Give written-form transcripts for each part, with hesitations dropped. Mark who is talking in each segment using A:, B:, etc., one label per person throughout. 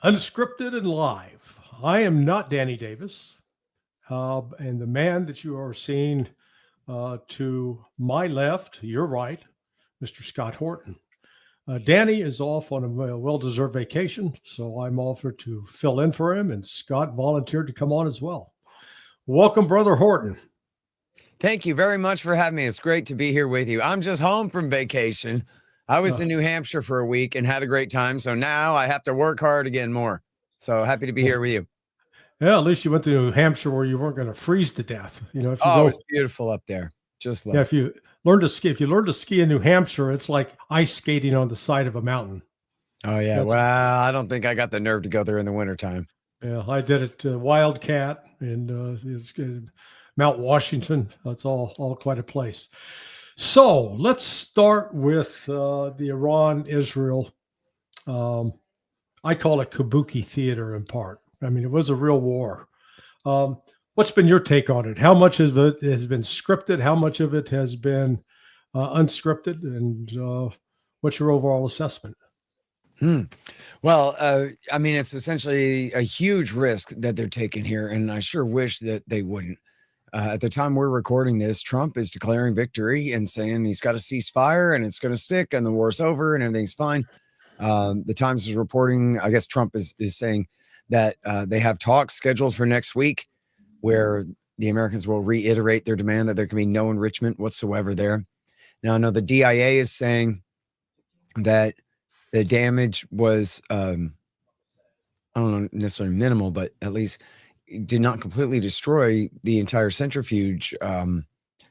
A: Unscripted and live. I am not Danny Davis, and the man that you are seeing to my left, your right, Mr. Scott Horton. Danny is off on a well-deserved vacation, so I'm offered to fill in for him, and Scott volunteered to come on as well. Welcome, Brother Horton.
B: Thank you very much for having me. It's great to be here with you. I'm just home from vacation. I was in New Hampshire for a week and had a great time. So now I have to work hard again more. So happy to be here with you.
A: Yeah, at least you went to New Hampshire where you weren't going to freeze to death. You know, if you
B: go, it's beautiful up there. Just love
A: if you learn to ski in New Hampshire, it's like ice skating on the side of a mountain.
B: Oh yeah. Well, I don't think I got the nerve to go there in the wintertime.
A: Yeah, I did it Wildcat and it's good. Mount Washington. That's all quite a place. So let's start with the Iran-Israel. I call it kabuki theater in part. I mean, it was a real war. What's been your take on it? How much of it has been scripted? How much of it has been unscripted? And what's your overall assessment?
B: Well, I mean, it's essentially a huge risk that they're taking here, and I sure wish that they wouldn't. At the time we're recording this, Trump is declaring victory and saying he's got a ceasefire and it's going to stick and the war's over and everything's fine. The Times is reporting, I guess Trump is saying that they have talks scheduled for next week where the Americans will reiterate their demand that there can be no enrichment whatsoever there. Now, I know the DIA is saying that the damage was, I don't know necessarily minimal, but at least did not completely destroy the entire centrifuge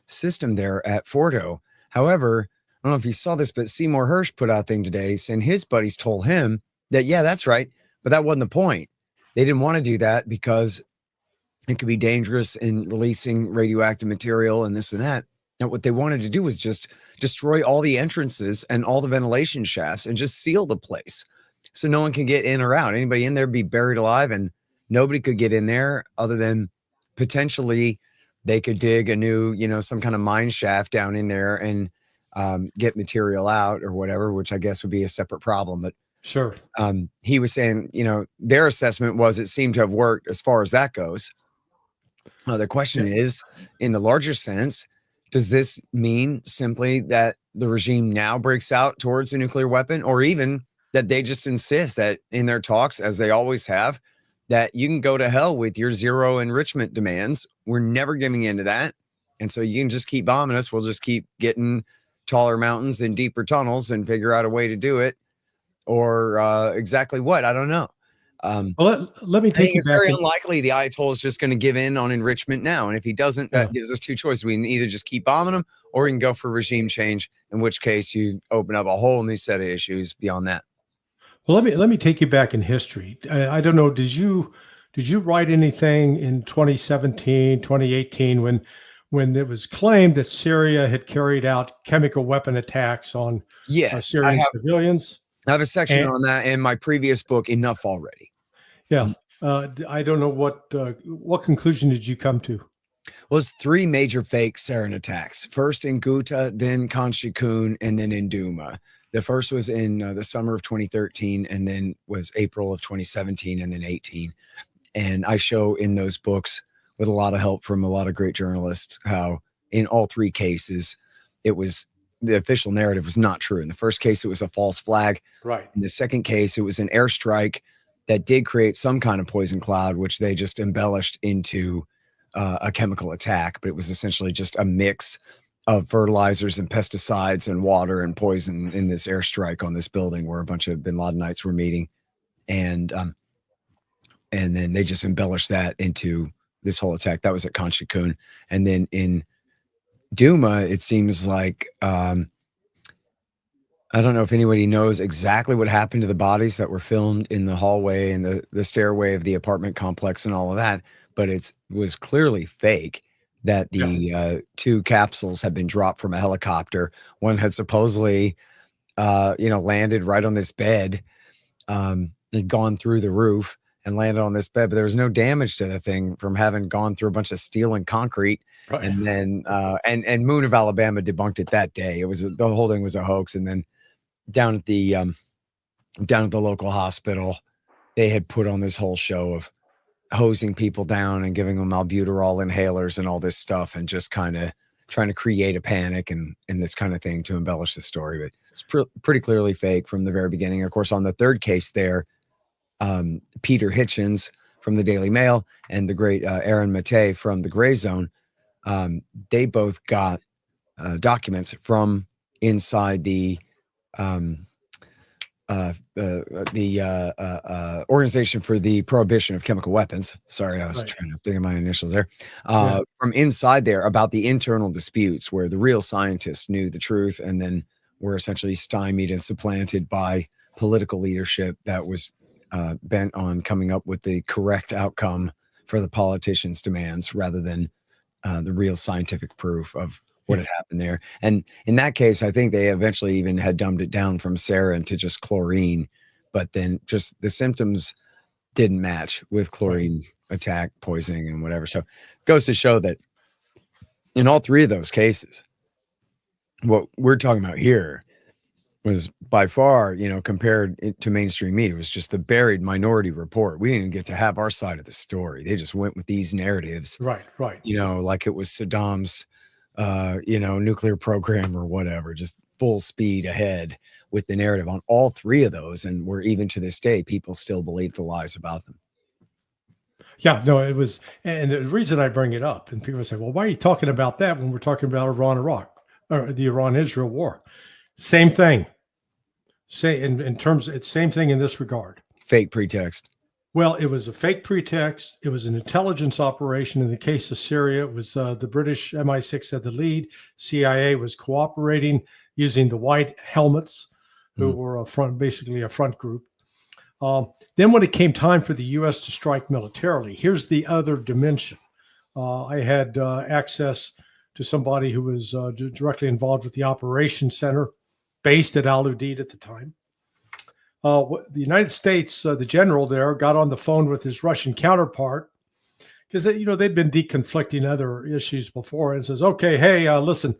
B: system there at Fordo. However, I don't know if you saw this, but Seymour Hersh put out a thing today saying his buddies told him that, yeah, that's right, but that wasn't the point. They didn't want to do that because it could be dangerous in releasing radioactive material and this and that. And what they wanted to do was just destroy all the entrances and all the ventilation shafts and just seal the place so no one can get in or out. Anybody in there be buried alive, and nobody could get in there other than potentially they could dig a new, some kind of mine shaft down in there and get material out or whatever, which I guess would be a separate problem. But
A: sure.
B: He was saying, their assessment was it seemed to have worked as far as that goes. The question is, in the larger sense, does this mean simply that the regime now breaks out towards a nuclear weapon, or even that they just insist that in their talks, as they always have, that you can go to hell with your zero enrichment demands? We're never giving into that. And so you can just keep bombing us. We'll just keep getting taller mountains and deeper tunnels and figure out a way to do it. Or exactly what? I don't know.
A: Well, let me take you
B: it's
A: back.
B: Very unlikely the Ayatollah is just going to give in on enrichment now. And if he doesn't, that gives us two choices. We can either just keep bombing him, or we can go for regime change, in which case you open up a whole new set of issues beyond that.
A: Well, let me take you back in history. I don't know. Did you write anything in 2017, 2018 when it was claimed that Syria had carried out chemical weapon attacks on Syrian civilians?
B: I have a section on that in my previous book, Enough Already.
A: Yeah. I don't know what conclusion did you come to?
B: Well, it's three major fake sarin attacks. First in Ghouta, then Khan Shaykhun, and then in Douma. The first was in the summer of 2013, and then was April of 2017, and then 18. And I show in those books, with a lot of help from a lot of great journalists, how in all three cases, the official narrative was not true. In the first case, it was a false flag.
A: Right.
B: In the second case, it was an airstrike that did create some kind of poison cloud, which they just embellished into a chemical attack. But it was essentially just a mix of fertilizers and pesticides and water and poison in this airstrike on this building where a bunch of bin Ladenites were meeting. And then they just embellished that into this whole attack. That was at Khan Shaykhun. And then in Douma, it seems like, I don't know if anybody knows exactly what happened to the bodies that were filmed in the hallway and the stairway of the apartment complex and all of that, but it was clearly fake that the two capsules had been dropped from a helicopter. One had supposedly, landed right on this bed, had gone through the roof and landed on this bed, but there was no damage to the thing from having gone through a bunch of steel and concrete. Right. And then, and Moon of Alabama debunked it that day. It was the whole thing was a hoax. And then down at the local hospital, they had put on this whole show of hosing people down and giving them albuterol inhalers and all this stuff, and just kind of trying to create a panic and this kind of thing to embellish the story. But it's pretty clearly fake from the very beginning. Of course, on the third case there, Peter Hitchens from the Daily Mail and the great Aaron Maté from the Gray Zone, they both got documents from inside the Organization for the Prohibition of Chemical Weapons. Sorry, I was trying to think of my initials there. From inside there about the internal disputes where the real scientists knew the truth and then were essentially stymied and supplanted by political leadership that was bent on coming up with the correct outcome for the politicians' demands rather than the real scientific proof of what had happened there. And in that case, I think they eventually even had dumbed it down from sarin to just chlorine, but then just the symptoms didn't match with chlorine attack, poisoning, and whatever. So it goes to show that in all three of those cases, what we're talking about here was by far, you know, compared to mainstream media, it was just the buried minority report. We didn't even get to have our side of the story. They just went with these narratives,
A: Right.
B: you know, like it was Saddam's you know, nuclear program or whatever, just full speed ahead with the narrative on all three of those. And where even to this day, people still believe the lies about them.
A: Yeah, no, it was, and the reason I bring it up, and people say, well, why are you talking about that when we're talking about Iran-Iraq or the Iran-Israel war? Same thing. Say in terms, it's same thing in this regard.
B: Fake pretext.
A: Well, it was a fake pretext. It was an intelligence operation. In the case of Syria, it was the British MI6 had the lead. CIA was cooperating using the white helmets, who were basically a front group. Then when it came time for the U.S. to strike militarily, here's the other dimension. I had access to somebody who was directly involved with the operations center based at Al Udeid at the time. The United States, the general there, got on the phone with his Russian counterpart because, you know, they'd been deconflicting other issues before, and says, okay, hey, listen,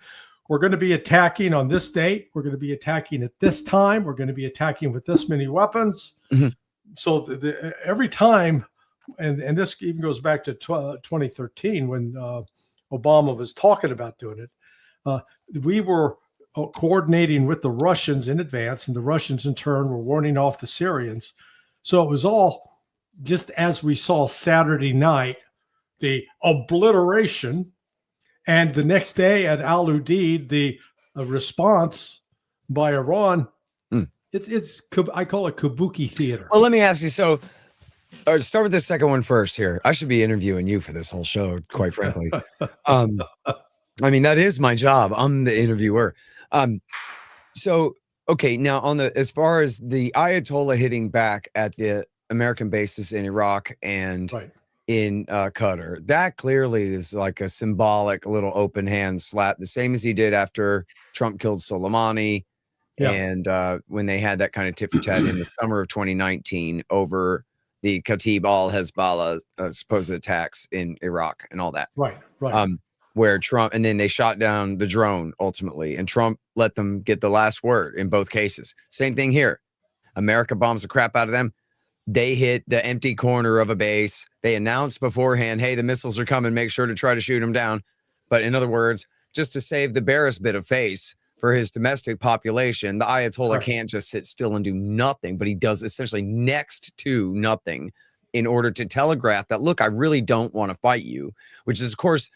A: we're going to be attacking on this date. We're going to be attacking at this time. We're going to be attacking with this many weapons. So every time, and this even goes back to 2013 when Obama was talking about doing it, we were coordinating with the Russians in advance, and the Russians in turn were warning off the Syrians. So it was all just as we saw Saturday night, the obliteration, and the next day at Al Udeid, the response by Iran. It's I call it kabuki theater.
B: Well, let me ask you. So, start with the second one first here. I should be interviewing you for this whole show, quite frankly. I mean, that is my job. I'm the interviewer. So, okay, now on the as far as the Ayatollah hitting back at the American bases in Iraq and in Qatar, that clearly is like a symbolic little open hand slap, the same as he did after Trump killed Soleimani. And when they had that kind of tit for tat in the summer of 2019 over the Khatib al-Hezbollah supposed attacks in Iraq and all that. Where Trump, and then they shot down the drone ultimately, and Trump let them get the last word in both cases. Same thing here. America bombs the crap out of them. They hit the empty corner of a base. They announced beforehand, hey, the missiles are coming, make sure to try to shoot them down. But in other words, just to save the barest bit of face for his domestic population, the Ayatollah can't just sit still and do nothing, but he does essentially next to nothing in order to telegraph that, look, I really don't want to fight you, which is, of course,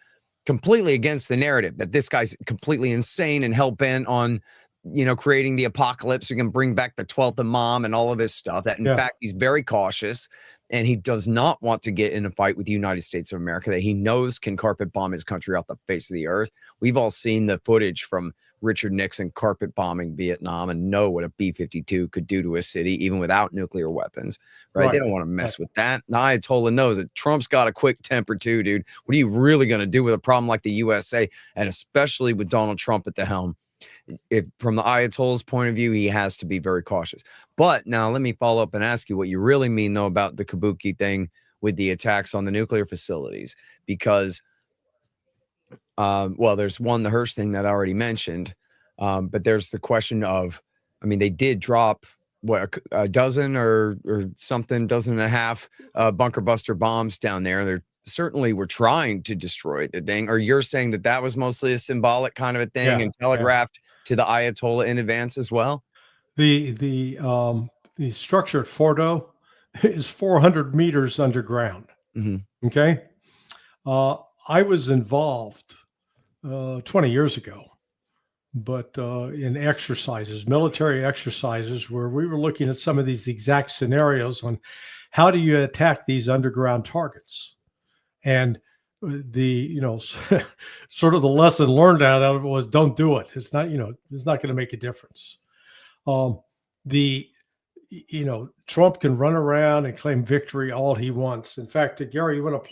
B: completely against the narrative that this guy's completely insane and hell-bent on, you know, creating the apocalypse. You can bring back the 12th Imam and all of this stuff. That, in fact, he's very cautious, and he does not want to get in a fight with the United States of America that he knows can carpet bomb his country off the face of the earth. We've all seen the footage from Richard Nixon carpet bombing Vietnam and know what a B-52 could do to a city, even without nuclear weapons, right? They don't want to mess with that. The Ayatollah knows that Trump's got a quick temper too, dude. What are you really going to do with a problem like the USA, and especially with Donald Trump at the helm? If from the Ayatollah's point of view, he has to be very cautious. But now let me follow up and ask you what you really mean, though, about the kabuki thing with the attacks on the nuclear facilities, because well, there's one, the Hirsch thing that I already mentioned, but there's the question of, I mean, they did drop what, a dozen or something, dozen and a half bunker buster bombs down there. They're certainly were trying to destroy the thing. Or you're saying that that was mostly a symbolic kind of a thing and telegraphed to the Ayatollah in advance as well?
A: The structure at Fordo is 400 meters underground. Okay. I was involved 20 years ago, but in exercises, military exercises, where we were looking at some of these exact scenarios on how do you attack these underground targets. And sort of the lesson learned out of it was don't do it. It's not, it's not going to make a difference. Trump can run around and claim victory all he wants. In fact, Gary, you want to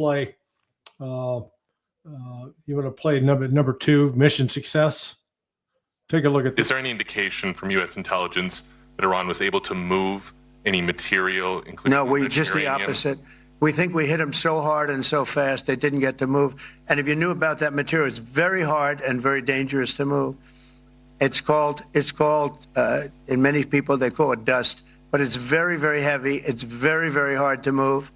A: play number 2, mission success? Take a look at this.
C: Is there any indication from U.S. intelligence that Iran was able to move any material, including
D: No, just uranium? The opposite. We think we hit them so hard and so fast they didn't get to move. And if you knew about that material, it's very hard and very dangerous to move. It's called in many people they call it dust, but it's very, very heavy. It's very, very hard to move.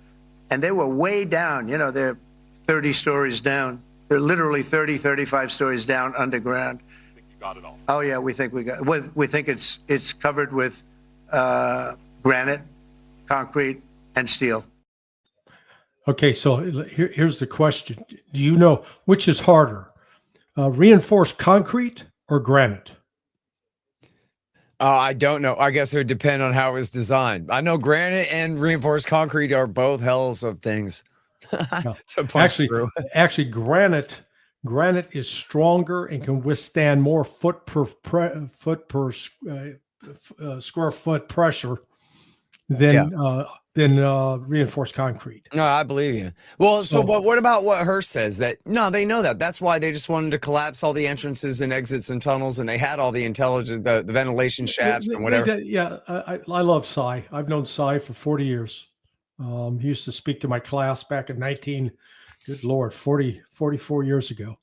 D: And they were way down. They're 30 stories down. They're literally 30, 35 stories down underground.
C: I think you got it all.
D: Oh yeah, we think we got. We think it's covered with granite, concrete, and steel.
A: Okay, so here's the question: do you know which is harder, reinforced concrete or granite?
B: I don't know. I guess it would depend on how it was designed. I know granite and reinforced concrete are both hells of things.
A: No. Actually, granite is stronger and can withstand more foot per square foot pressure than reinforced concrete.
B: No, I believe you. Well, but what about what Hirsch says? That no, they know that. That's why they just wanted to collapse all the entrances and exits and tunnels, and they had all the intelligence, the ventilation shafts and whatever.
A: I love Cy. I've known Cy for 40 years. He used to speak to my class back in 44 years ago.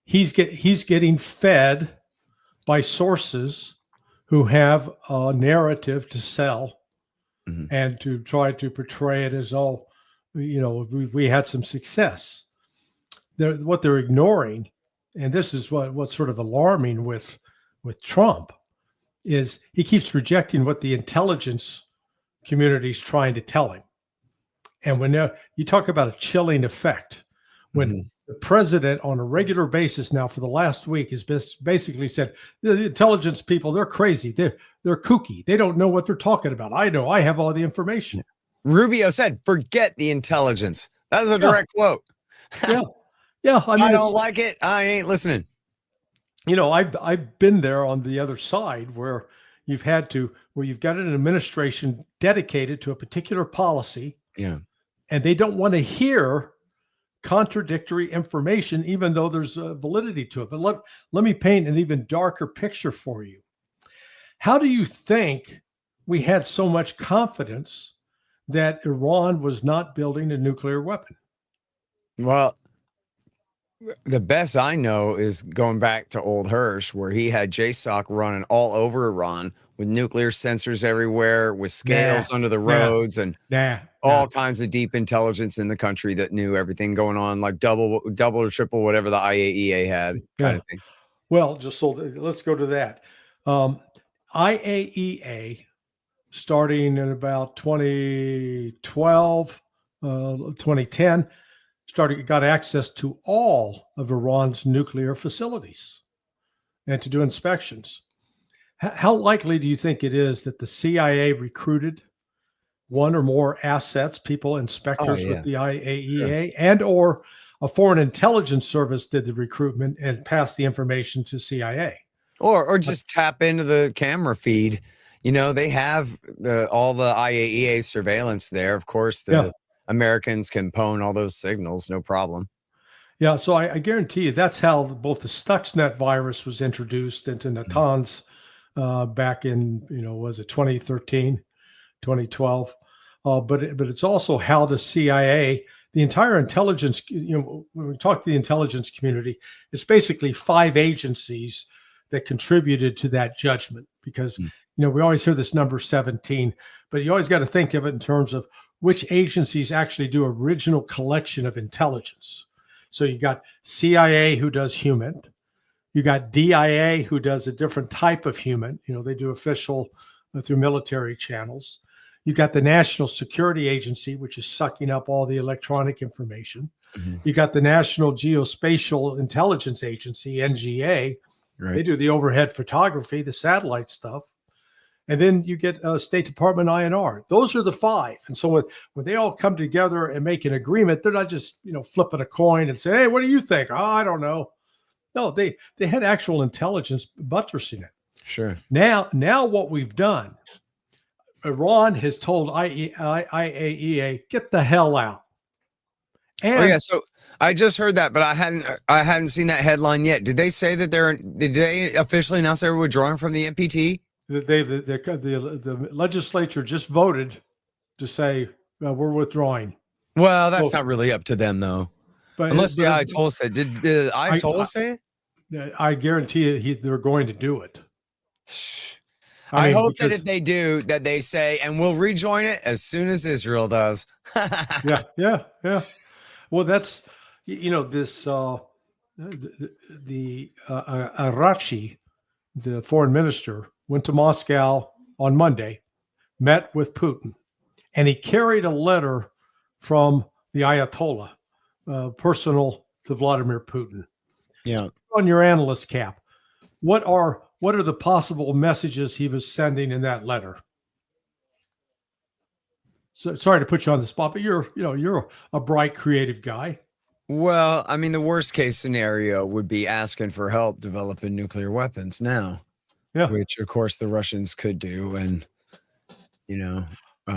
A: He's getting fed by sources who have a narrative to sell and to try to portray it as, we had some success. What they're ignoring, and this is what's sort of alarming with Trump, is he keeps rejecting what the intelligence community is trying to tell him. And when you talk about a chilling effect, when the president on a regular basis now for the last week has basically said, the intelligence people, they're crazy. They're kooky. They don't know what they're talking about. I know. I have all the information.
B: Rubio said, forget the intelligence. That was a direct quote.
A: Yeah.
B: I don't like it. I ain't listening.
A: I've been there on the other side where you've got an administration dedicated to a particular policy.
B: Yeah.
A: And they don't want to hear contradictory information, even though there's validity to it. But let me paint an even darker picture for you. How do you think we had so much confidence that Iran was not building a nuclear weapon?
B: Well, the best I know is going back to old Hirsch, where he had JSOC running all over Iran with nuclear sensors everywhere, with scales under the roads, and all kinds of deep intelligence in the country that knew everything going on, like double or triple whatever the IAEA had, kind of thing.
A: Well, let's go to that. IAEA, starting in about 2012, 2010, got access to all of Iran's nuclear facilities and to do inspections. How likely do you think it is that the CIA recruited one or more assets, people, inspectors with the IAEA, and or a foreign intelligence service did the recruitment and passed the information to CIA?
B: Or just tap into the camera feed. They have all the IAEA surveillance there. Of course, Americans can pwn all those signals, no problem.
A: Yeah, so I guarantee you that's how both the Stuxnet virus was introduced into Natanz back in, was it 2013, 2012? But it's also how the CIA, the entire intelligence, when we talk to the intelligence community, it's basically 5 agencies that contributed to that judgment, because we always hear this number 17, but you always got to think of it in terms of which agencies actually do original collection of intelligence. So you got CIA, who does human. You got DIA, who does a different type of human. They do official through military channels. You got the National Security Agency, which is sucking up all the electronic information. You got the National Geospatial Intelligence Agency, NGA.
B: Right.
A: They do the overhead photography, the satellite stuff. And then you get State Department INR. Those are the 5. And so when they all come together and make an agreement, they're not just, flipping a coin and say, hey, what do you think? Oh, I don't know. No, they had actual intelligence buttressing it.
B: Sure.
A: Now what we've done, Iran has told IAEA, get the hell out. And
B: So I just heard that, but I hadn't seen that headline yet. Did they say that did they officially announce they were withdrawing from the NPT?
A: the legislature just voted to say we're withdrawing.
B: Well, that's not really up to them, though.
A: But
B: unless the Ayatollah said, did the Ayatollah say it?
A: I guarantee you they're going to do it.
B: I hope that if they do, that they say, and we'll rejoin it as soon as Israel does.
A: Yeah. Well, that's, this, Arachi, the foreign minister, went to Moscow on Monday, met with Putin, and he carried a letter from the Ayatollah, personal to Vladimir Putin.
B: Yeah.
A: On your analyst cap, what are the possible messages he was sending in that letter? So, sorry to put you on the spot, but you're a bright, creative guy.
B: Well, I mean, the worst case scenario would be asking for help developing nuclear weapons now, which of course the Russians could do, and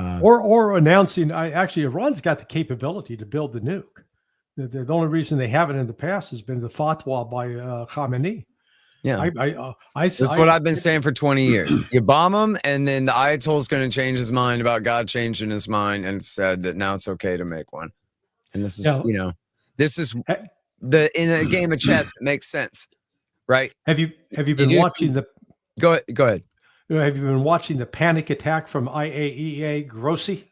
A: or announcing. Iran's got the capability to build the nuke. The only reason they haven't in the past has been the fatwa by Khamenei.
B: Yeah,
A: that's
B: what I've been saying for 20 years. You bomb them, and then the Ayatollah's going to change his mind about God changing his mind and said that now it's okay to make one. And this is, this is in a game of chess. It makes sense, right?
A: Have you been watching the?
B: Go ahead.
A: Have you been watching the panic attack from IAEA Grossi?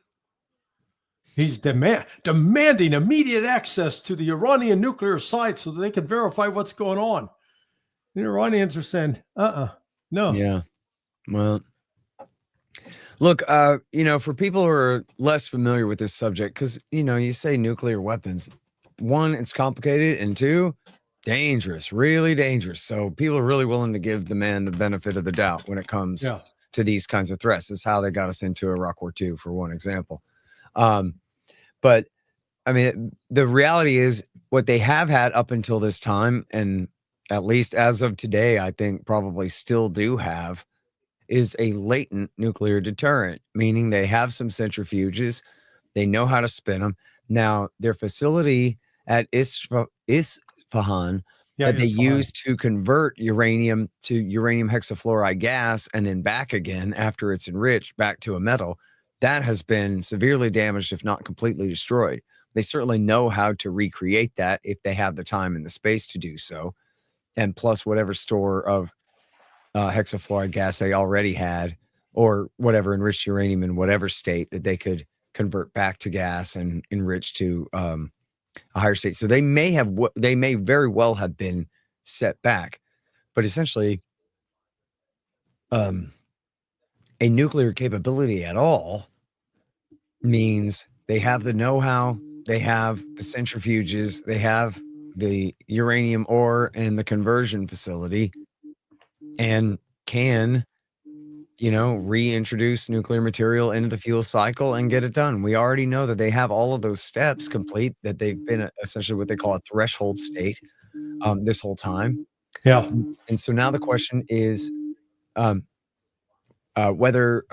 A: He's demanding immediate access to the Iranian nuclear site so that they can verify what's going on. The Iranians are saying, no.
B: Yeah. Well, look, for people who are less familiar with this subject, because, you say nuclear weapons, 1, it's complicated, and 2, dangerous, really dangerous. So people are really willing to give the man the benefit of the doubt when it comes to these kinds of threats. This is how they got us into Iraq War II, for one example. But I mean, the reality is what they have had up until this time, and at least as of today, I think probably still do have, is a latent nuclear deterrent, meaning they have some centrifuges. They know how to spin them. Now, their facility at Isfahan that they use to convert uranium to uranium hexafluoride gas and then back again after it's enriched back to a metal, that has been severely damaged, if not completely destroyed. They certainly know how to recreate that if they have the time and the space to do so. And plus whatever store of hexafluoride gas they already had, or whatever enriched uranium in whatever state that they could convert back to gas and enrich to a higher state. So they may very well have been set back, but essentially a nuclear capability at all means they have the know-how, they have the centrifuges, they have the uranium ore and the conversion facility, and can, reintroduce nuclear material into the fuel cycle and get it done. We already know that they have all of those steps complete, that they've been essentially what they call a threshold state this whole time.
A: Yeah.
B: And so now the question is whether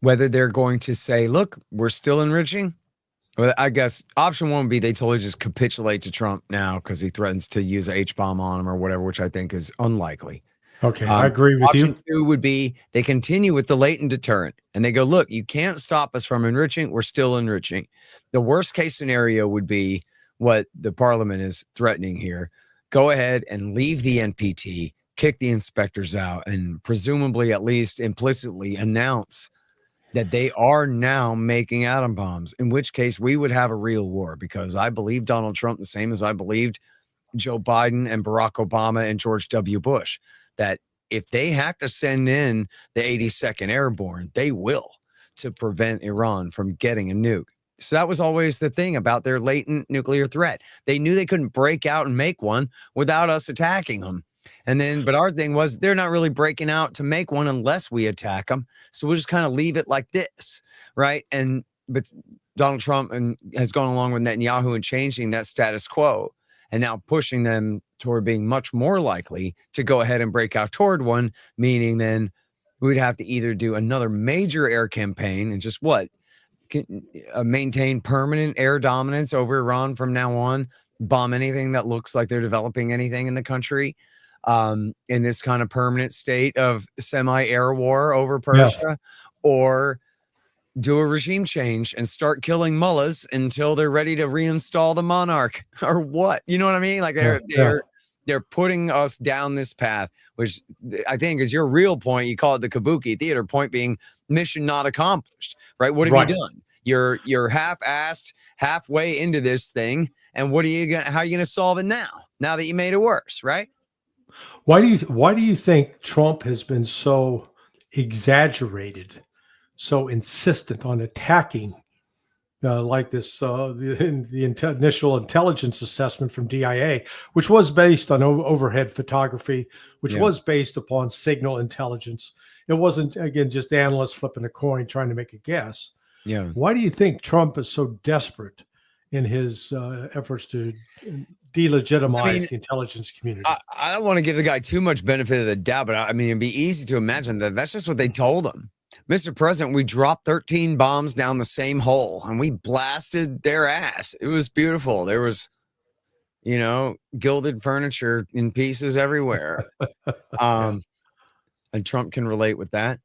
B: they're going to say, look, we're still enriching. Well, I guess option 1 would be they totally just capitulate to Trump now because he threatens to use a H-bomb on him or whatever, which I think is unlikely.
A: Okay, I agree with you.
B: Option 2 would be they continue with the latent deterrent and they go, look, you can't stop us from enriching. We're still enriching. The worst case scenario would be what the parliament is threatening here. Go ahead and leave the NPT, kick the inspectors out and presumably at least implicitly announce that they are now making atom bombs, in which case we would have a real war, because I believe Donald Trump the same as I believed Joe Biden and Barack Obama and George W. Bush, that if they have to send in the 82nd Airborne, they will, to prevent Iran from getting a nuke. So that was always the thing about their latent nuclear threat. They knew they couldn't break out and make one without us attacking them. And then, but our thing was, they're not really breaking out to make one unless we attack them. So we'll just kind of leave it like this, right? But Donald Trump has gone along with Netanyahu and changing that status quo, and now pushing them toward being much more likely to go ahead and break out toward one, meaning then we'd have to either do another major air campaign and just maintain permanent air dominance over Iran from now on, bomb anything that looks like they're developing anything in the country, in this kind of permanent state of semi-air war over Persia, or do a regime change and start killing mullahs until they're ready to reinstall the monarch, or what? You know what I mean? Like they're putting us down this path, which I think is your real point. You call it the Kabuki theater, point being mission not accomplished, right? What have you done? You're half-assed, halfway into this thing, and how are you gonna solve it now that you made it worse, right?
A: Why do you think Trump has been so exaggerated, so insistent on attacking like this, the initial intelligence assessment from DIA, which was based on overhead photography, which was based upon signal intelligence. It wasn't, again, just analysts flipping a coin trying to make a guess.
B: Yeah.
A: Why do you think Trump is so desperate in his efforts to delegitimize the intelligence community?
B: I don't want to give the guy too much benefit of the doubt, but I mean, it'd be easy to imagine that that's just what they told him. Mr. President, we dropped 13 bombs down the same hole and we blasted their ass. It was beautiful. There was, gilded furniture in pieces everywhere. And Trump can relate with that.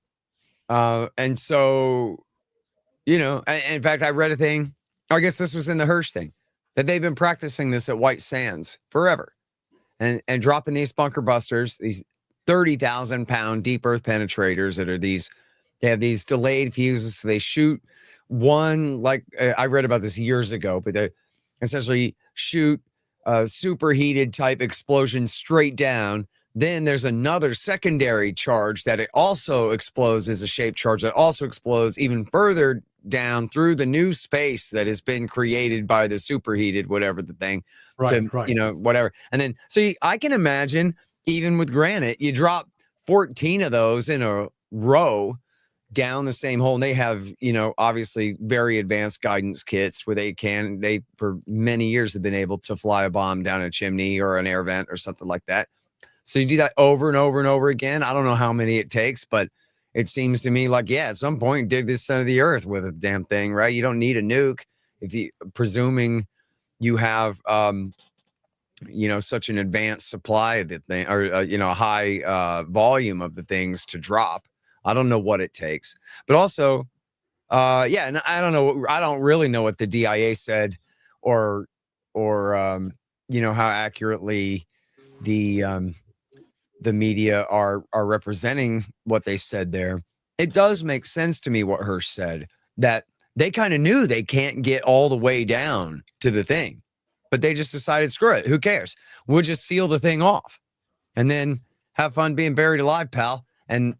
B: And so, in fact, I read a thing, I guess this was in the Hirsch thing, that they've been practicing this at White Sands forever, and dropping these bunker busters, these 30,000 pound deep earth penetrators that are they have these delayed fuses. So they shoot one, like I read about this years ago, but they essentially shoot a superheated type explosion straight down. Then there's another secondary charge that it also explodes as a shaped charge that also explodes even further down through the new space that has been created by the superheated, whatever the thing, whatever. And then, so I can imagine, even with granite, you drop 14 of those in a row down the same hole, and they have, obviously very advanced guidance kits where they for many years have been able to fly a bomb down a chimney or an air vent or something like that. So you do that over and over and over again. I don't know how many it takes, but it seems to me like, at some point, dig this center of the earth with a damn thing, right? You don't need a nuke presuming you have, such an advanced supply of the thing, or, a high volume of the things to drop. I don't know what it takes, but also, and I don't know. I don't really know what the DIA said, or how accurately the media are representing what they said there. It does make sense to me what Hirsch said, that they kind of knew they can't get all the way down to the thing, but they just decided, screw it, who cares? We'll just seal the thing off, and then have fun being buried alive, pal.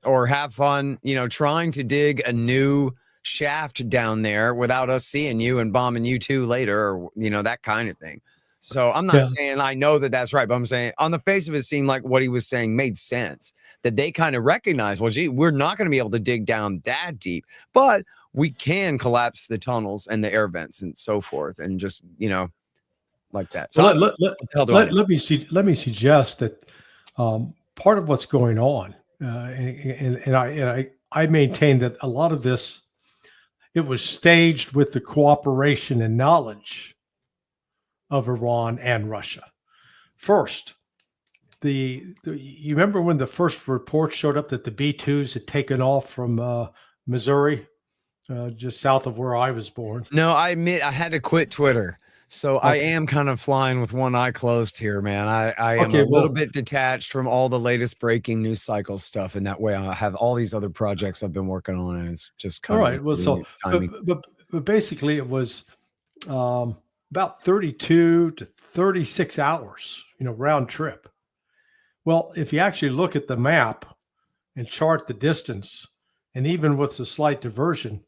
B: Or have fun, trying to dig a new shaft down there without us seeing you and bombing you too later, or, that kind of thing. So I'm not saying I know that that's right, but I'm saying on the face of it seemed like what he was saying made sense, that they kind of recognized, well, gee, we're not going to be able to dig down that deep, but we can collapse the tunnels and the air vents and so forth, and just, like that. So
A: let me suggest that part of what's going on, and I maintain that a lot of this, it was staged with the cooperation and knowledge of Iran and Russia. First, you remember when the first report showed up that the B-2s had taken off from Missouri, just south of where I was born?
B: No, I admit I had to quit Twitter. So I am kind of flying with one eye closed here, man. I am
A: Okay,
B: a little
A: well,
B: bit detached from all the latest breaking news cycle stuff, and that way I have all these other projects I've been working on, and it's just
A: all
B: kind of
A: right. Well, so
B: timing.
A: but basically, it was about 32 to 36 hours, round trip. Well, if you actually look at the map and chart the distance, and even with the slight diversion,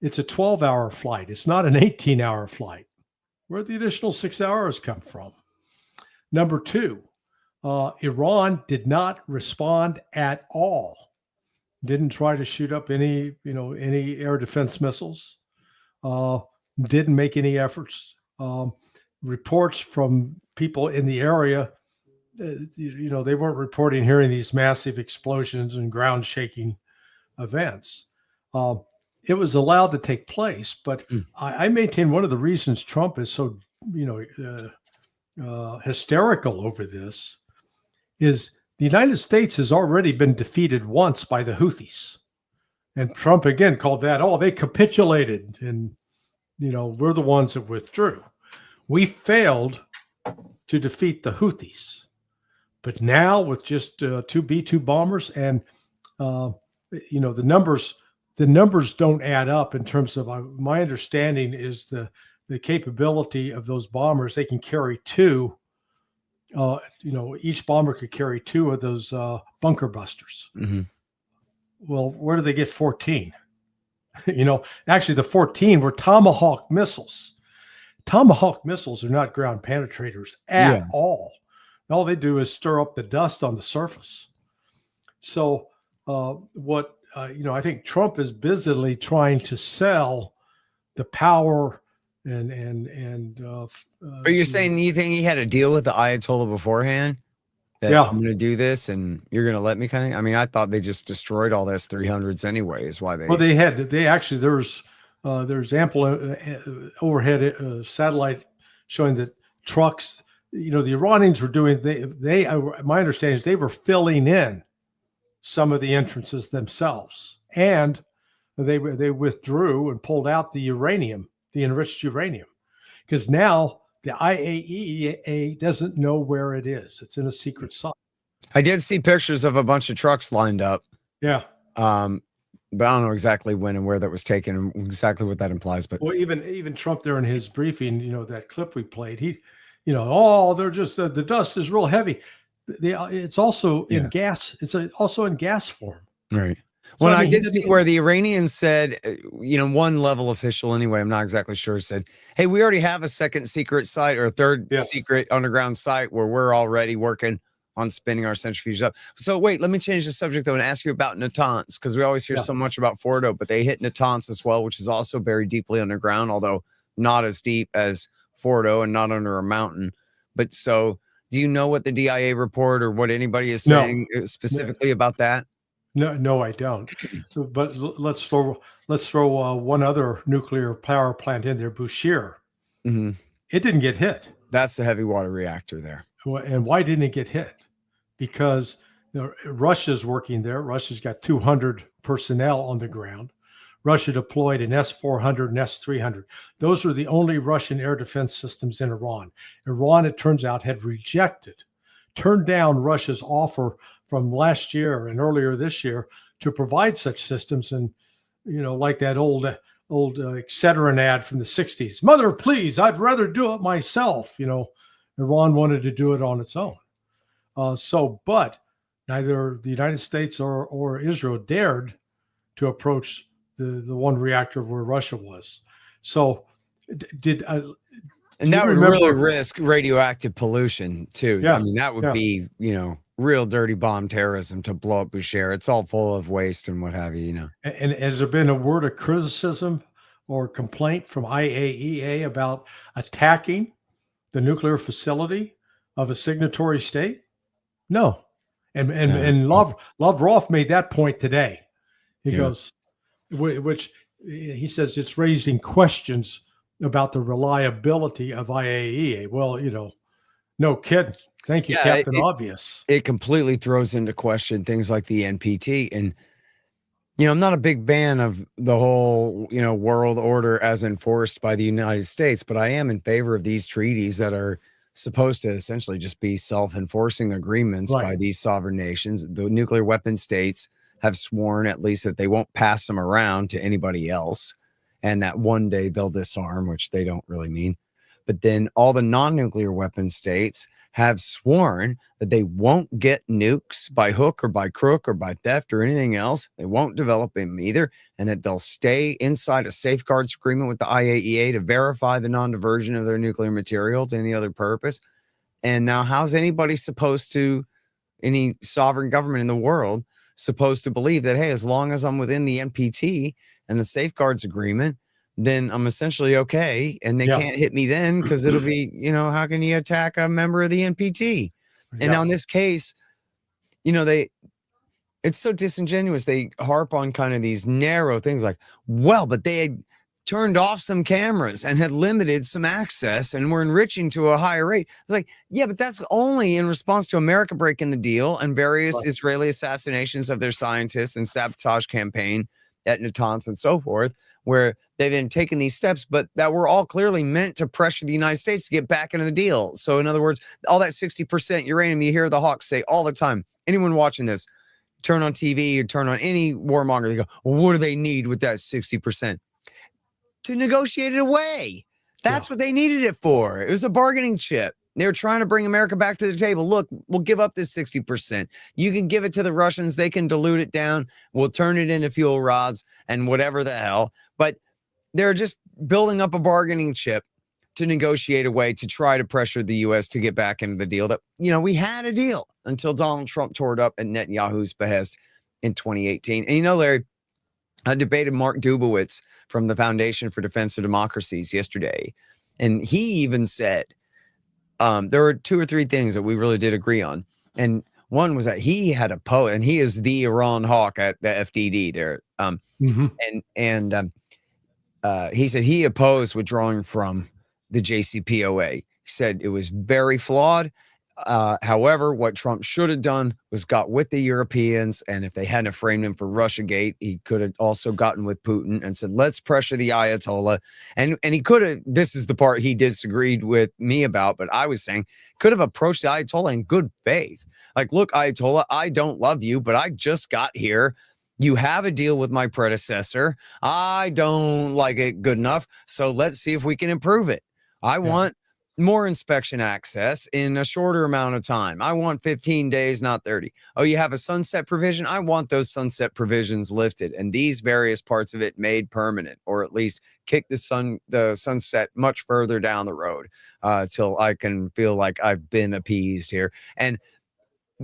A: it's a 12-hour flight. It's not an 18-hour flight. Where'd the additional 6 hours come from? Number two, Iran did not respond at all. Didn't try to shoot up any air defense missiles. Didn't make any efforts. Reports from people in the area, they weren't reporting hearing these massive explosions and ground shaking events. It was allowed to take place, but I maintain one of the reasons Trump is so, hysterical over this is the United States has already been defeated once by the Houthis. And Trump again called that, they capitulated and, we're the ones that withdrew. We failed to defeat the Houthis. But now with just two B-2 bombers and, the numbers don't add up in terms of my understanding is the capability of those bombers. They can carry two. Each bomber could carry two of those bunker busters.
B: Mm-hmm.
A: Well, where do they get 14? Actually, the 14 were Tomahawk missiles. Tomahawk missiles are not ground penetrators at all. All they do is stir up the dust on the surface. So, I think Trump is busily trying to sell the power
B: But you're saying you think he had a deal with the Ayatollah beforehand? That I'm going to do this and you're going to let me kind of, I mean, I thought they just destroyed all the S-300s anyway, is why there's ample overhead satellite showing that trucks, the Iranians were doing, my understanding is they were filling in some of the entrances themselves. And they withdrew and pulled out the uranium, the enriched uranium, because now the IAEA doesn't know where it is. It's in a secret site. I did see pictures of a bunch of trucks lined up.
A: Yeah.
B: But I don't know exactly when and where that was taken and exactly what that implies. But
A: even Trump there in his briefing, that clip we played, they're just the dust is real heavy. It's also in gas. It's also in gas form.
B: Right. Well, I did see where the Iranians said, one level official anyway, I'm not exactly sure, said, hey, we already have a second secret site or a third secret underground site where we're already working on spinning our centrifuge up. So wait, let me change the subject though and ask you about Natanz, because we always hear so much about Fordo, but they hit Natanz as well, which is also buried deeply underground, although not as deep as Fordo and not under a mountain. But so do you know what the DIA report or what anybody is saying specifically about that?
A: No, I don't. So, but let's throw one other nuclear power plant in there, Bushehr.
B: Mm-hmm.
A: It didn't get hit.
B: That's the heavy water reactor there.
A: And why didn't it get hit? Because Russia's working there. Russia's got 200 personnel on the ground. Russia deployed an S-400 and S-300. Those are the only Russian air defense systems in Iran. Iran, it turns out, had turned down Russia's offer from last year and earlier this year to provide such systems. And, like that old Excedrin ad from the 60s, mother, please, I'd rather do it myself. Iran wanted to do it on its own. But neither the United States or Israel dared to approach the one reactor where Russia was. So
B: and that would really risk radioactive pollution too.
A: Yeah,
B: I mean, that would be, real dirty bomb terrorism to blow up Bushehr. It's all full of waste and what have you,
A: And has there been a word of criticism or complaint from IAEA about attacking the nuclear facility of a signatory state? No. And Lavrov made that point today. He goes, which he says it's raising questions about the reliability of IAEA. Well, no kidding. Thank you, Captain Obvious.
B: It completely throws into question things like the NPT. And I'm not a big fan of the whole, world order as enforced by the United States, but I am in favor of these treaties that are supposed to essentially just be self-enforcing agreements by
A: Right.
B: these sovereign nations. The nuclear weapon states have sworn at least that they won't pass them around to anybody else, and that one day they'll disarm, which they don't really mean. But then all the non-nuclear weapon states have sworn that they won't get nukes by hook or by crook or by theft or anything else. They won't develop them either, and that they'll stay inside a safeguards agreement with the IAEA to verify the non-diversion of their nuclear material to any other purpose. And now how's anybody supposed to, any sovereign government in the world, supposed to believe that, hey, as long as I'm within the NPT and the safeguards agreement, then I'm essentially okay, and they
A: Yeah.
B: can't hit me then because it'll be, how can you attack a member of the NPT? And now in this case, it's so disingenuous. They harp on kind of these narrow things like, well, but they had turned off some cameras and had limited some access and were enriching to a higher rate. It's like, yeah, but that's only in response to America breaking the deal and various
A: Right.
B: Israeli assassinations of their scientists and sabotage campaign at Natanz and so forth, where they've been taking these steps, but that were all clearly meant to pressure the United States to get back into the deal. So in other words, all that 60% uranium you hear the hawks say all the time. Anyone watching this, turn on TV or turn on any warmonger, they go, well, what do they need with that 60%? To negotiate it away. That's what they needed it for. It was a bargaining chip. They were trying to bring America back to the table. Look, we'll give up this 60%. You can give it to the Russians. They can dilute it down. We'll turn it into fuel rods and whatever the hell. But they're just building up a bargaining chip to negotiate a way to try to pressure the U.S. to get back into the deal that, we had a deal until Donald Trump tore it up at Netanyahu's behest in 2018. And Larry, I debated Mark Dubowitz from the Foundation for Defense of Democracies yesterday. And he even said, there were 2 or 3 things that we really did agree on. And one was that he had opposed, and he is the Iran hawk at the FDD there. He said he opposed withdrawing from the JCPOA. He said it was very flawed. However, what Trump should have done was got with the Europeans, and if they hadn't framed him for Russiagate, he could have also gotten with Putin and said, let's pressure the Ayatollah. And he could have, this is the part he disagreed with me about, but I was saying, could have approached the Ayatollah in good faith. Like, look, Ayatollah, I don't love you, but I just got here. You have a deal with my predecessor. I don't like it good enough, so let's see if we can improve it. I want more inspection access in a shorter amount of time. I want 15 days, not 30. Oh, you have a sunset provision? I want those sunset provisions lifted and these various parts of it made permanent, or at least kick the sunset much further down the road till I can feel like I've been appeased here. And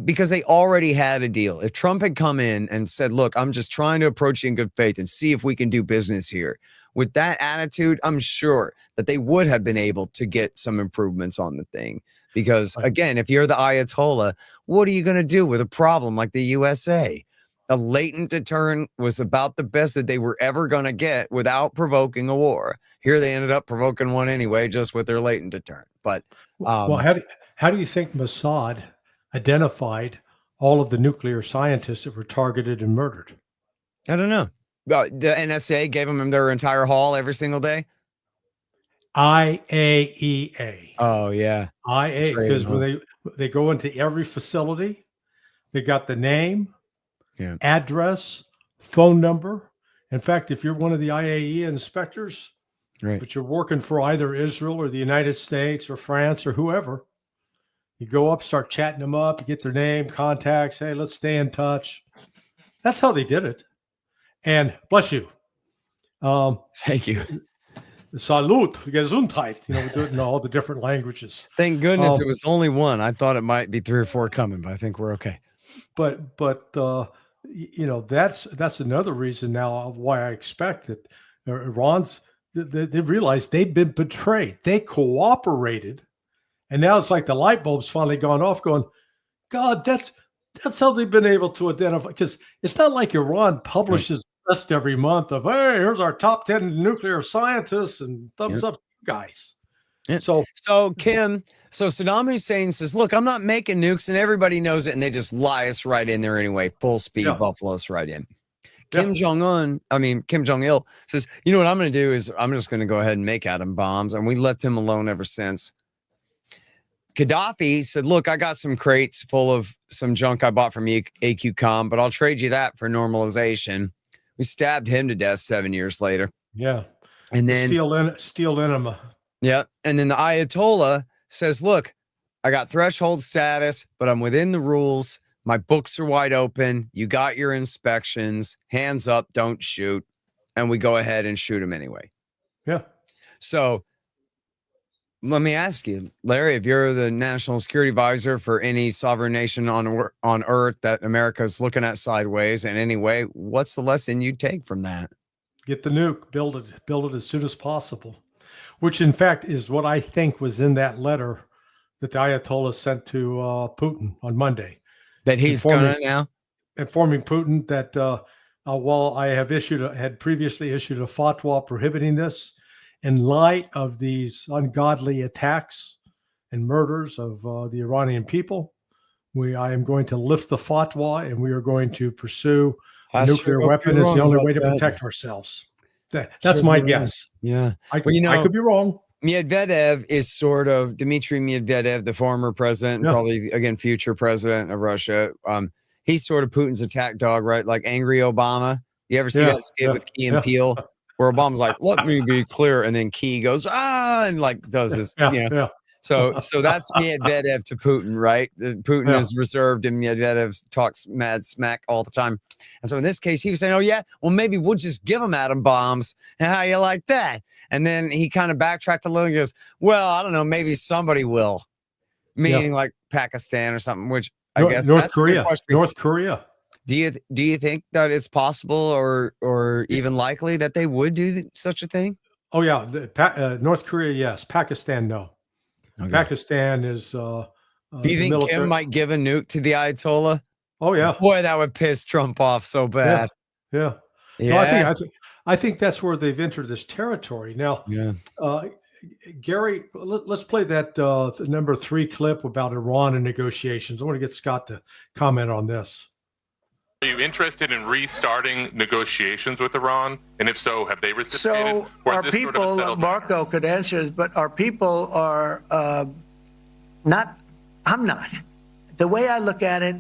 B: because they already had a deal. If Trump had come in and said, look, I'm just trying to approach you in good faith and see if we can do business here. With that attitude, I'm sure that they would have been able to get some improvements on the thing. Because again, if you're the Ayatollah, what are you going to do with a problem like the USA? A latent deterrent was about the best that they were ever going to get without provoking a war. Here they ended up provoking one anyway, just with their latent deterrent. But
A: well, how do you think Mossad identified all of the nuclear scientists that were targeted and murdered?
B: I don't know. The NSA gave them their entire haul every single day.
A: IAEA.
B: Oh yeah,
A: IA, because when they go into every facility, they got the name, address, phone number. In fact, if you're one of the IAEA inspectors, but you're working for either Israel or the United States or France or whoever, you go up, start chatting them up, you get their name, contacts. Hey, let's stay in touch. That's how they did it. And bless you.
B: Thank you.
A: Salut, Gesundheit. We do it in all the different languages.
B: Thank goodness it was only one. I thought it might be 3 or 4 coming, but I think we're okay.
A: But that's another reason now why I expect that Iran's they realized they've been betrayed. They cooperated, and now it's like the light bulb's finally gone off. Going, God, that's how they've been able to identify. Because it's not like Iran publishes list every month of, hey, here's our top 10 nuclear scientists and thumbs up, guys. So
B: Kim, Saddam Hussein says, look, I'm not making nukes, and everybody knows it, and they just lie us right in there anyway. Full speed, Buffalo us right in. Kim Jong-il says, you know what I'm going to do is I'm just going to go ahead and make atom bombs. And we left him alone ever since. Gaddafi said, look, I got some crates full of some junk I bought from AQCOM, but I'll trade you that for normalization. We stabbed him to death 7 years later.
A: Yeah.
B: And then
A: steel enema.
B: Yeah. And then the Ayatollah says, look, I got threshold status, but I'm within the rules. My books are wide open. You got your inspections. Hands up, don't shoot. And we go ahead and shoot him anyway.
A: Yeah.
B: So let me ask you, Larry, if you're the national security advisor for any sovereign nation on earth that America is looking at sideways in any way, what's the lesson you take from that?
A: Get the nuke, build it as soon as possible, which in fact is what I think was in that letter that the Ayatollah sent to Putin on Monday.
B: That he's gonna now?
A: Informing Putin that while I had previously issued a fatwa prohibiting this, in light of these ungodly attacks and murders of the Iranian people, I am going to lift the fatwa and we are going to pursue a nuclear weapon as the only way to protect ourselves. That's my guess.
B: Yeah.
A: I could be wrong.
B: Medvedev is sort of Dmitry Medvedev, the former president, and probably again future president of Russia. He's sort of Putin's attack dog, right? Like angry Obama. You ever see that skit with Key and Peele, where Obama's like, "Let me be clear," and then Key goes, "Ah," and like does this, So that's Medvedev to Putin, right? Putin is reserved, and Medvedev talks mad smack all the time. And so in this case, he was saying, "Oh yeah, well maybe we'll just give them atom bombs. And how you like that?" And then he kind of backtracked a little and goes, "Well, I don't know, maybe somebody will," meaning like Pakistan or something. Which I guess
A: North Korea. North Korea.
B: Do you think that it's possible or even likely that they would do such a thing?
A: Oh yeah, North Korea, yes. Pakistan, no. Okay. Pakistan is. Do
B: you think Kim might give a nuke to the Ayatollah?
A: Oh yeah,
B: boy, that would piss Trump off so bad.
A: Yeah. No, I think that's where they've entered this territory now.
B: Yeah.
A: Gary, let's play that number 3 clip about Iran and negotiations. I want to get Scott to comment on this.
C: Are you interested in restarting negotiations with Iran? And if so, have they reciprocated?
D: So our people, Marco could answer, but our people are not, I'm not. The way I look at it,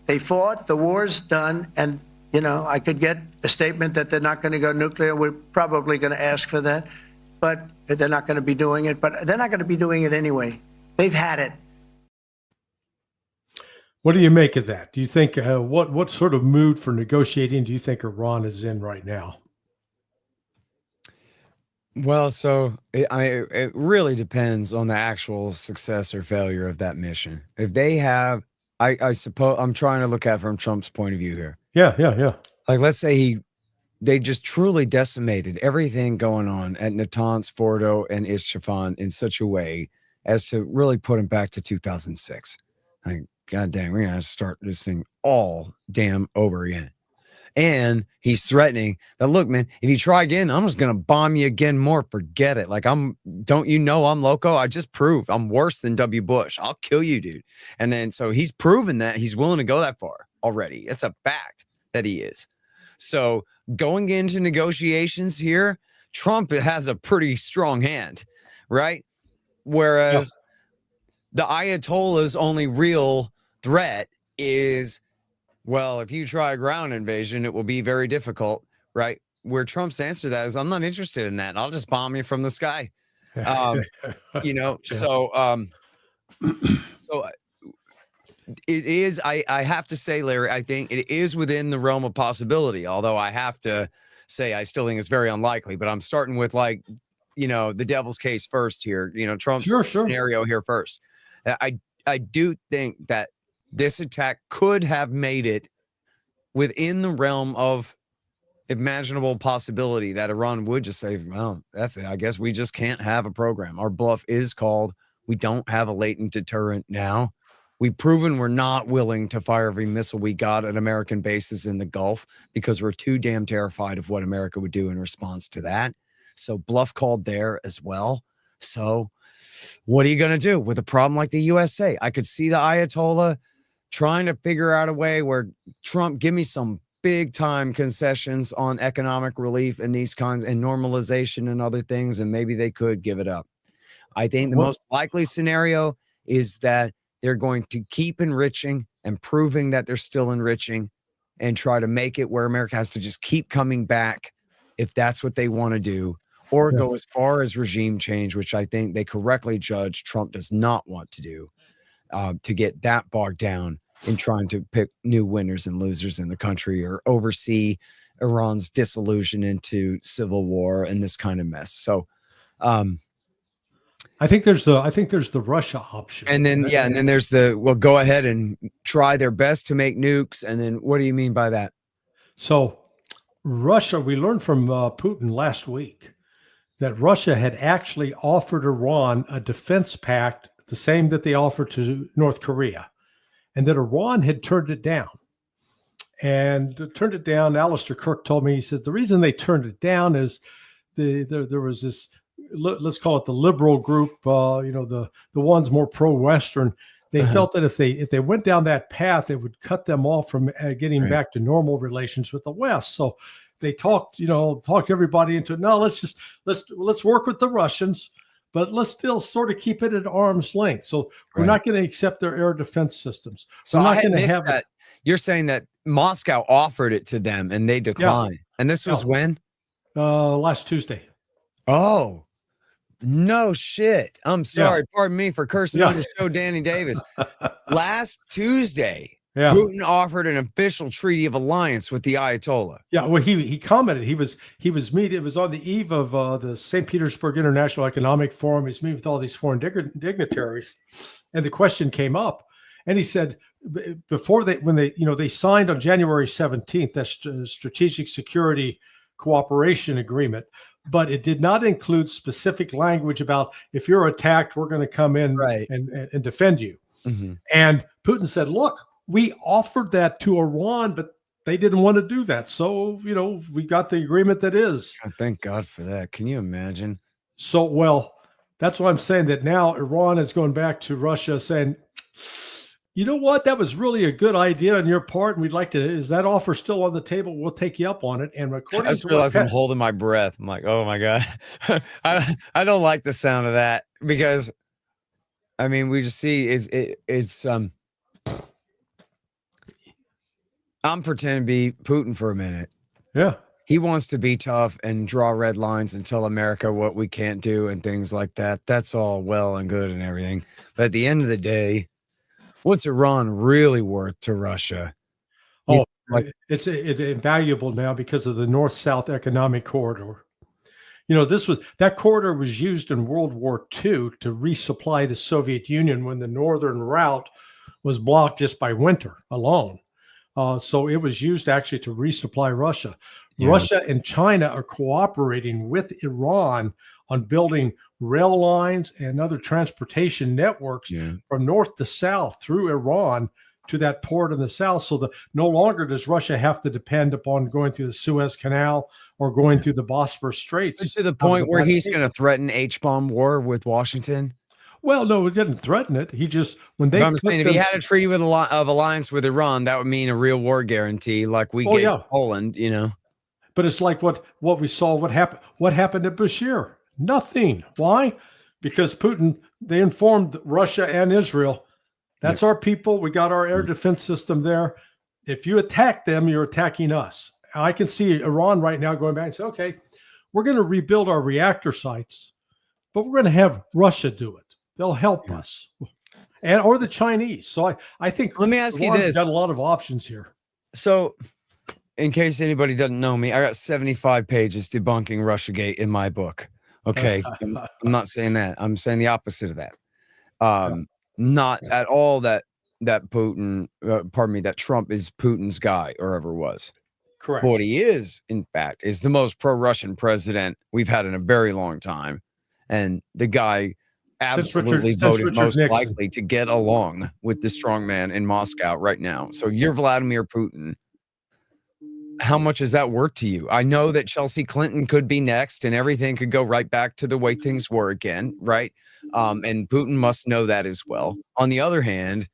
D: they fought, the war's done, and, you know, I could get a statement that they're not going to go nuclear. We're probably going to ask for that, but they're not going to be doing it. But they're not going to be doing it anyway. They've had it.
A: What do you make of that? Do you think what sort of mood for negotiating do you think Iran is in right now?
B: Well, so it really depends on the actual success or failure of that mission. If they have, I suppose I'm trying to look at it from Trump's point of view here.
A: Yeah.
B: Like, let's say they just truly decimated everything going on at Natanz, Fordo, and Isfahan in such a way as to really put him back to 2006. Like, God damn, we're going to start this thing all damn over again. And he's threatening that, look, man, if you try again, I'm just going to bomb you again more. Forget it. Like, don't you know I'm loco? I just proved I'm worse than W. Bush. I'll kill you, dude. And then, so he's proven that he's willing to go that far already. It's a fact that he is. So going into negotiations here, Trump has a pretty strong hand, right? Whereas the Ayatollah's only real threat is, well, if you try a ground invasion, it will be very difficult, right? Where Trump's answer to that is, I'm not interested in that. I'll just bomb you from the sky. You know, so it is, I have to say, Larry, I think it is within the realm of possibility, although I have to say I still think it's very unlikely, but I'm starting with, like, you know, the devil's case first here, you know, Trump's scenario here first. I do think that this attack could have made it within the realm of imaginable possibility that Iran would just say, well, F it, I guess we just can't have a program. Our bluff is called. We don't have a latent deterrent now. We've proven we're not willing to fire every missile we got at American bases in the Gulf because we're too damn terrified of what America would do in response to that. So bluff called there as well. So what are you going to do with a problem like the USA? I could see the Ayatollah trying to figure out a way where Trump, give me some big time concessions on economic relief and these kinds and normalization and other things, and maybe they could give it up. I think the most likely scenario is that they're going to keep enriching and proving that they're still enriching and try to make it where America has to just keep coming back if that's what they want to do, or go as far as regime change, which I think they correctly judge Trump does not want to do, to get that bogged down in trying to pick new winners and losers in the country or oversee Iran's dissolution into civil war and this kind of mess. So,
A: I think there's the Russia option.
B: And then, and then there's go ahead and try their best to make nukes. And then what do you mean by that?
A: So Russia, we learned from Putin last week that Russia had actually offered Iran a defense pact, the same that they offered to North Korea, and that Iran had turned it down. Alistair Kirk told me, he said, the reason they turned it down is there was this, let's call it the liberal group, the ones more pro-Western. They felt that if they went down that path, it would cut them off from getting back to normal relations with the West. So they talked everybody into, no, let's work with the Russians, but let's still sort of keep it at arm's length. So we're not going to accept their air defense systems.
B: So I had missed that. You're saying that Moscow offered it to them and they declined. And this was when?
A: Last Tuesday.
B: Oh, no shit. I'm sorry. Pardon me for cursing on the show, Danny Davis. Last Tuesday, Putin offered an official treaty of alliance with the Ayatollah. Yeah,
A: well, he commented. He was meeting. It was on the eve of the St. Petersburg International Economic Forum. He's meeting with all these foreign dignitaries, and the question came up. And he said, when they signed on January 17th that strategic security cooperation agreement, but it did not include specific language about if you're attacked, we're going to come in and defend you. Mm-hmm. And Putin said, look, we offered that to Iran, but they didn't want to do that. So, we got the agreement that is.
B: Thank God for that. Can you imagine?
A: So, well, that's why I'm saying that now Iran is going back to Russia saying, you know what? That was really a good idea on your part. And we'd like to, is that offer still on the table? We'll take you up on it. And according
B: I just realized I'm holding my breath. I'm like, oh my God. I don't like the sound of that because we just see I'm pretending to be Putin for a minute.
A: Yeah.
B: He wants to be tough and draw red lines and tell America what we can't do and things like that. That's all well and good and everything. But at the end of the day, what's Iran really worth to Russia?
A: Oh, it's invaluable now because of the North-South economic corridor. That corridor was used in World War II to resupply the Soviet Union when the northern route was blocked just by winter alone. So it was used actually to resupply Russia. Yeah. Russia and China are cooperating with Iran on building rail lines and other transportation networks from north to south through Iran to that port in the south. So no longer does Russia have to depend upon going through the Suez Canal or going through the Bosphorus Straits.
B: To the point where he's going to threaten H-bomb war with Washington?
A: Well, no, it didn't threaten it. He just, when they...
B: I'm saying if he had a treaty of alliance with Iran, that would mean a real war guarantee like we gave Poland,
A: But it's like what we saw, what happened to Bashir. Nothing. Why? Because Putin, they informed Russia and Israel, that's our people. We got our air defense system there. If you attack them, you're attacking us. I can see Iran right now going back and say, okay, we're going to rebuild our reactor sites, but we're going to have Russia do it. They'll help us. Or the Chinese. So I think
B: let me ask you this.
A: Got a lot of options here.
B: So in case anybody doesn't know me, I got 75 pages debunking Russiagate in my book. Okay. I'm not saying that. I'm saying the opposite of that. Not at all that Putin, that Trump is Putin's guy or ever was.
A: Correct.
B: But what he is, in fact, is the most pro-Russian president we've had in a very long time. And the guy absolutely voted most Nixon. Likely to get along with the strongman in Moscow right now. So you're Vladimir Putin. How much is that worth to you? I know that Chelsea Clinton could be next and everything could go right back to the way things were again, right? And Putin must know that as well. On the other hand,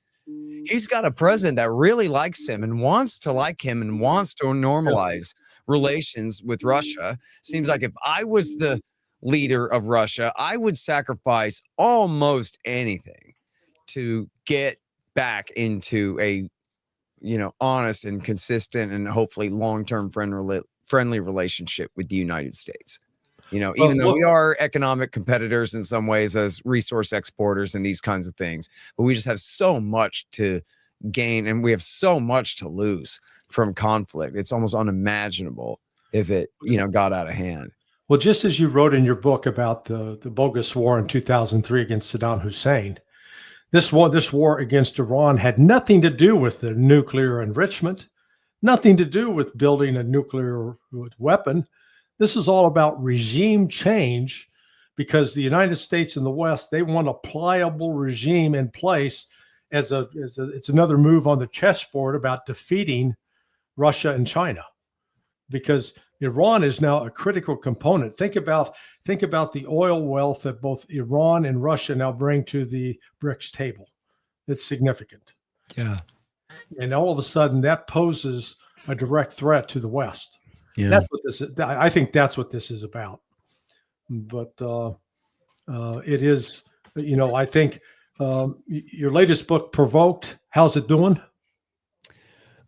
B: he's got a president that really likes him and wants to like him and wants to normalize relations with Russia. Seems like if I was the leader of Russia, I would sacrifice almost anything to get back into a, honest and consistent and hopefully long-term friendly relationship with the United States. Even though we are economic competitors in some ways as resource exporters and these kinds of things, but we just have so much to gain and we have so much to lose from conflict. It's almost unimaginable if it, got out of hand.
A: Well, just as you wrote in your book about the bogus war in 2003 against Saddam Hussein, this war against Iran had nothing to do with the nuclear enrichment, nothing to do with building a nuclear weapon. This is all about regime change, because the United States and the West, they want a pliable regime in place it's another move on the chessboard about defeating Russia and China, because Iran is now a critical component. Think about the oil wealth that both Iran and Russia now bring to the BRICS table. It's significant.
B: Yeah.
A: And all of a sudden that poses a direct threat to the West.
B: Yeah.
A: That's what this is. I think that's what this is about. But it is, I think your latest book, Provoked, how's it doing?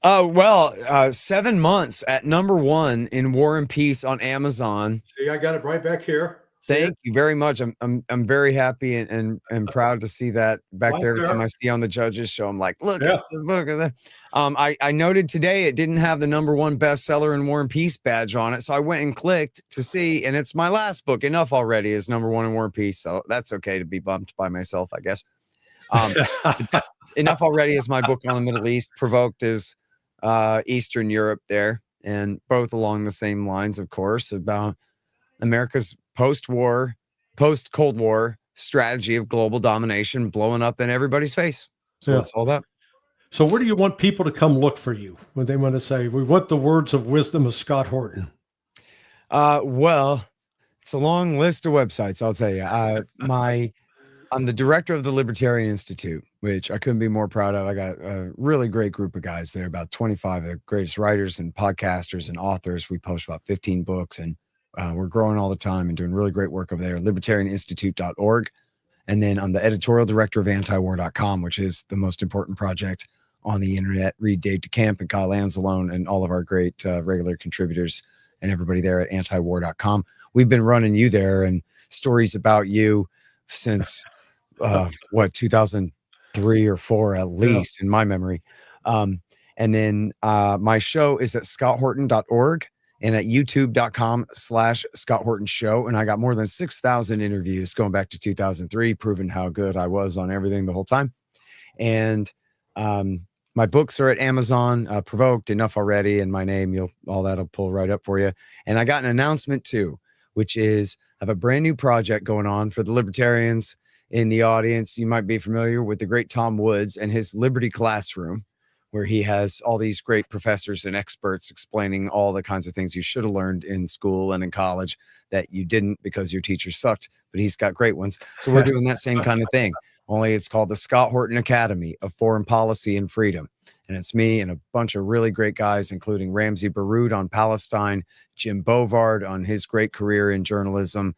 B: 7 months at #1 in War and Peace on Amazon.
A: See, I got it right back here.
B: Thank you very much. I'm very happy and proud to see that back
A: Right
B: there. Every
A: there.
B: time I see on the judges show, I'm like, look
A: Yeah.
B: at the book. I noted today it didn't have the #1 bestseller in War and Peace badge on it, so I went and clicked to see, and it's my last book. Enough Already is #1 in War and Peace, so that's okay to be bumped by myself, I guess. Enough Already is my book on the Middle East. Provoked is Eastern Europe there, and both along the same lines, of course, about America's post-Cold War strategy of global domination blowing up in everybody's face. So it's all about.
A: So where do you want people to come look for you when they want to say, we want the words of wisdom of Scott Horton?
B: Well, it's a long list of websites, I'll tell you. I'm the director of the Libertarian Institute, which I couldn't be more proud of. I got a really great group of guys there, about 25 of the greatest writers and podcasters and authors. We publish about 15 books, and we're growing all the time and doing really great work over there, libertarianinstitute.org. And then I'm the editorial director of antiwar.com, which is the most important project on the internet. Read Dave DeCamp and Kyle Anzalone and all of our great regular contributors and everybody there at antiwar.com. We've been running you there and stories about you since 2003 or 4 at least, in my memory. And then my show is at scotthorton.org and at youtube.com/Scott Horton Show. And I got more than 6,000 interviews going back to 2003, proving how good I was on everything the whole time. And my books are at Amazon, Provoked, Enough Already, and my name, all that'll pull right up for you. And I got an announcement too, which is I have a brand new project going on for the libertarians in the audience. You might be familiar with the great Tom Woods and his Liberty Classroom, where he has all these great professors and experts explaining all the kinds of things you should have learned in school and in college that you didn't because your teacher sucked, but he's got great ones. So we're doing that same kind of thing, only it's called the Scott Horton Academy of Foreign Policy and Freedom. And it's me and a bunch of really great guys, including Ramsey Baroud on Palestine, Jim Bovard on his great career in journalism,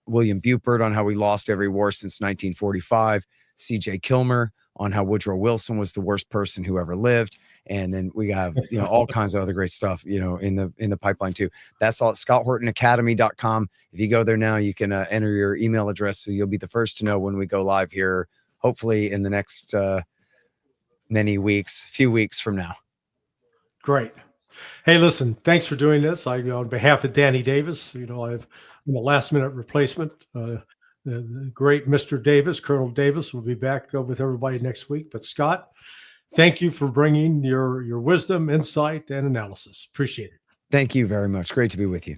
B: William Bupert on how we lost every war since 1945, CJ Kilmer on how Woodrow Wilson was the worst person who ever lived. And then we have, all kinds of other great stuff, in the pipeline too. That's all at scotthortonacademy.com. If you go there now, you can enter your email address, so you'll be the first to know when we go live here, hopefully in the next few weeks from now.
A: Great. Hey, listen, thanks for doing this. On behalf of Danny Davis, I'm a last minute replacement. The great Mr. Davis, Colonel Davis, will be back with everybody next week. But Scott, thank you for bringing your wisdom, insight, and analysis. Appreciate it.
B: Thank you very much. Great to be with you.